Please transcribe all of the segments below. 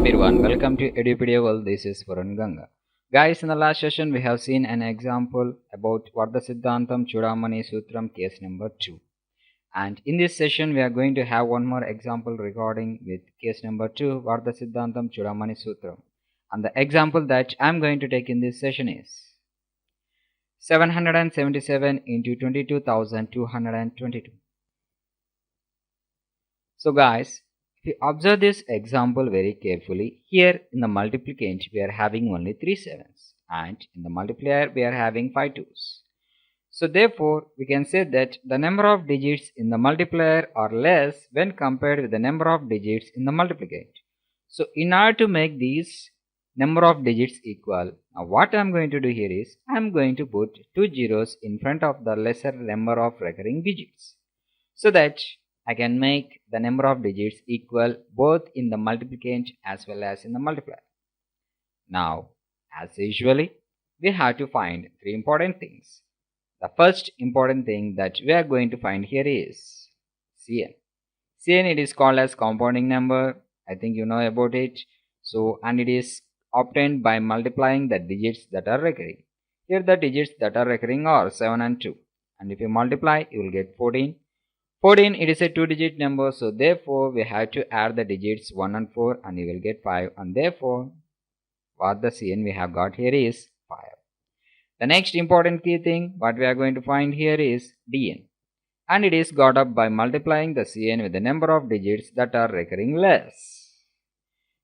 Everyone, welcome to Edupedia World. This is Varun Ganga. Guys, in the last session, we have seen an example about Vardha Siddhantam Chudamani Sutram case number 2. And in this session, we are going to have one more example regarding with case number 2, Vardha Siddhantam Chudamani Sutram. And the example that I am going to take in this session is 777 into 22,222. So guys, if you observe this example very carefully, here in the multiplicand we are having only 3 sevens and in the multiplier we are having 5 twos. So therefore, we can say that the number of digits in the multiplier are less when compared with the number of digits in the multiplicand. So in order to make these number of digits equal, now what I am going to do here is, I am going to put 2 zeros in front of the lesser number of recurring digits, so that I can make the number of digits equal both in the multiplicand as well as in the multiplier. Now, as usually, we have to find three important things. The first important thing that we are going to find here is Cn. Cn, it is called as compounding number. I think you know about it. So, and it is obtained by multiplying the digits that are recurring. Here the digits that are recurring are 7 and 2. And if you multiply, you will get 14. 14, it is a 2-digit number, so therefore we have to add the digits 1 and 4 and you will get 5, and therefore what the Cn we have got here is 5. The next important key thing what we are going to find here is Dn, and it is got up by multiplying the Cn with the number of digits that are recurring less.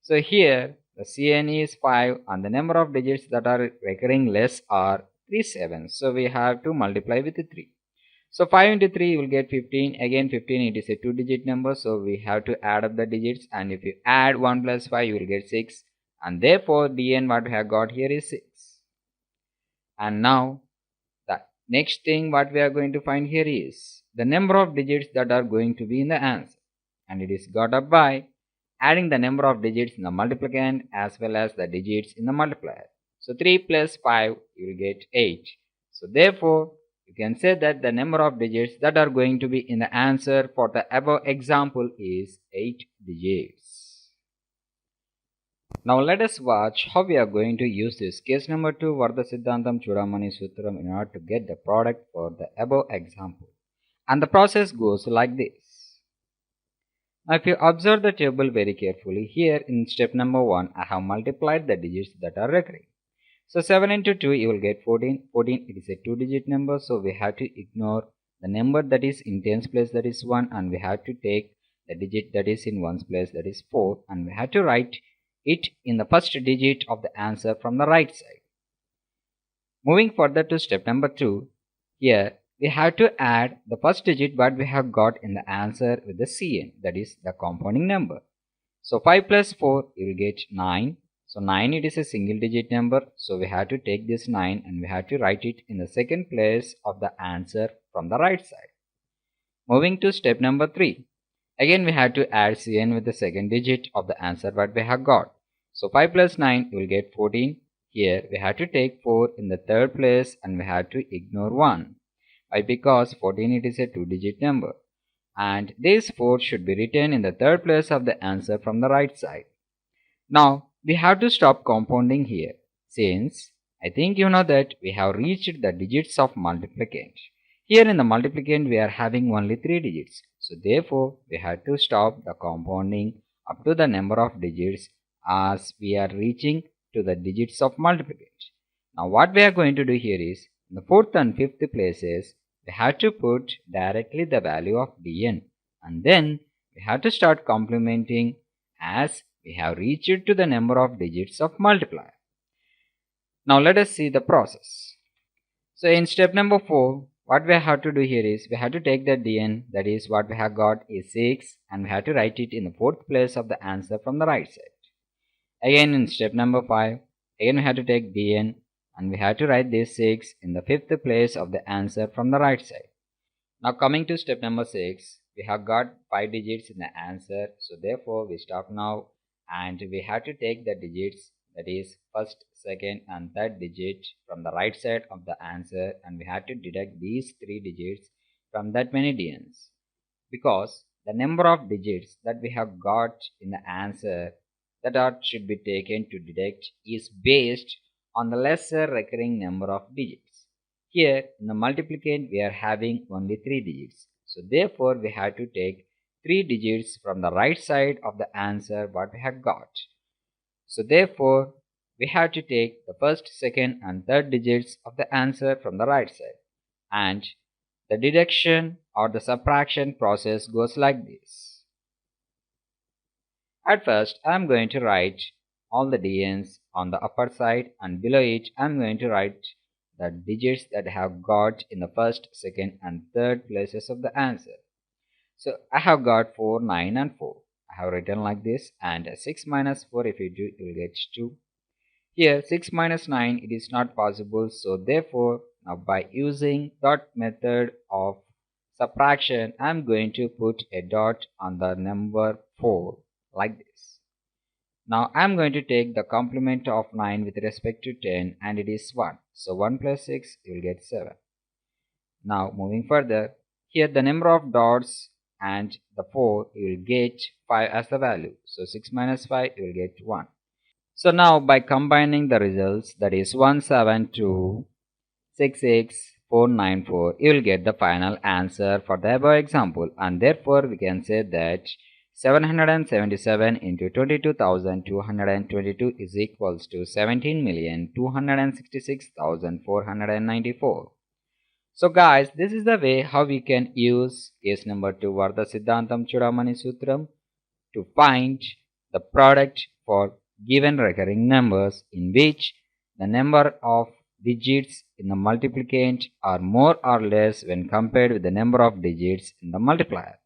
So here the Cn is 5 and the number of digits that are recurring less are 3 7, so we have to multiply with 3. So 5 into 3 you will get 15. Again 15, it is a 2-digit number, so we have to add up the digits, and if you add 1 plus 5 you will get 6, and therefore Dn what we have got here is 6. And now the next thing what we are going to find here is the number of digits that are going to be in the answer, and it is got up by adding the number of digits in the multiplicand as well as the digits in the multiplier. So 3 plus 5 you will get 8. So therefore you can say that the number of digits that are going to be in the answer for the above example is 8 digits. Now let us watch how we are going to use this case number 2 Vardha Siddhantam Chudamani Sutram in order to get the product for the above example. And the process goes like this. Now if you observe the table very carefully, here in step number 1 I have multiplied the digits that are recurring. So 7 into 2 you will get 14. 14, it is a 2-digit number, so we have to ignore the number that is in tens place, that is 1, and we have to take the digit that is in ones place, that is 4, and we have to write it in the first digit of the answer from the right side. Moving further to step number 2, here we have to add the first digit what we have got in the answer with the Cn, that is the compounding number. So 5 plus 4 you will get 9. So 9, it is a single digit number, so we have to take this 9 and we have to write it in the second place of the answer from the right side. Moving to step number 3, again we have to add Cn with the second digit of the answer what we have got. So 5 plus 9 you will get 14. Here we have to take 4 in the third place and we have to ignore 1. Why? Because 14, it is a 2-digit number, and this 4 should be written in the third place of the answer from the right side. Now we have to stop compounding here, since I think you know that we have reached the digits of multiplicand. Here in the multiplicand we are having only 3 digits, so therefore we have to stop the compounding up to the number of digits as we are reaching to the digits of multiplicand. Now what we are going to do here is, in the 4th and 5th places we have to put directly the value of Dn, and then we have to start complementing as we have reached to the number of digits of multiplier. Now let us see the process. So in step number 4, what we have to do here is, we have to take the Dn, that is what we have got is 6, and we have to write it in the 4th place of the answer from the right side. Again in step number 5, again we have to take Dn and we have to write this 6 in the 5th place of the answer from the right side. Now coming to step number 6, we have got 5 digits in the answer, so therefore we stop now and we have to take the digits, that is first, second and third digit from the right side of the answer, and we have to deduct these 3 digits from that many Dns, because the number of digits that we have got in the answer, the dot should be taken to deduct is based on the lesser recurring number of digits. Here in the multiplicand we are having only 3 digits. So therefore we have to take 3 digits from the right side of the answer what we have got. So therefore we have to take the first, second and third digits of the answer from the right side. And the deduction or the subtraction process goes like this. At first, I am going to write all the DNs on the upper side, and below it I am going to write the digits that I have got in the first, second and third places of the answer. So I have got 4, 9 and 4. I have written like this, and 6 minus 4 if you do, you will get 2. Here 6 minus 9 it is not possible, so therefore now by using dot method of subtraction I am going to put a dot on the number 4 like this. Now I am going to take the complement of 9 with respect to 10 and it is 1. So 1 plus 6 you will get 7. Now moving further, here the number of dots and the 4 you will get 5 as the value. So 6 minus 5 you will get 1. So now by combining the results, that is 172,66494, you will get the final answer for the above example, and therefore we can say that 777 into 22,222 is equals to 17,266,494. So guys, this is the way how we can use case number 2 Vardha Siddhantam Chudamani Sutram to find the product for given recurring numbers in which the number of digits in the multiplicand are more or less when compared with the number of digits in the multiplier.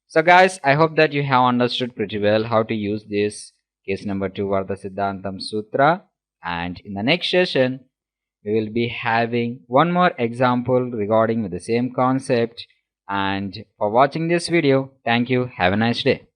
So guys, I hope that you have understood pretty well how to use this case number 2 Vardha Siddhantam Sutra, and in the next session we will be having one more example regarding with the same concept. And for watching this video, thank you. Have a nice day.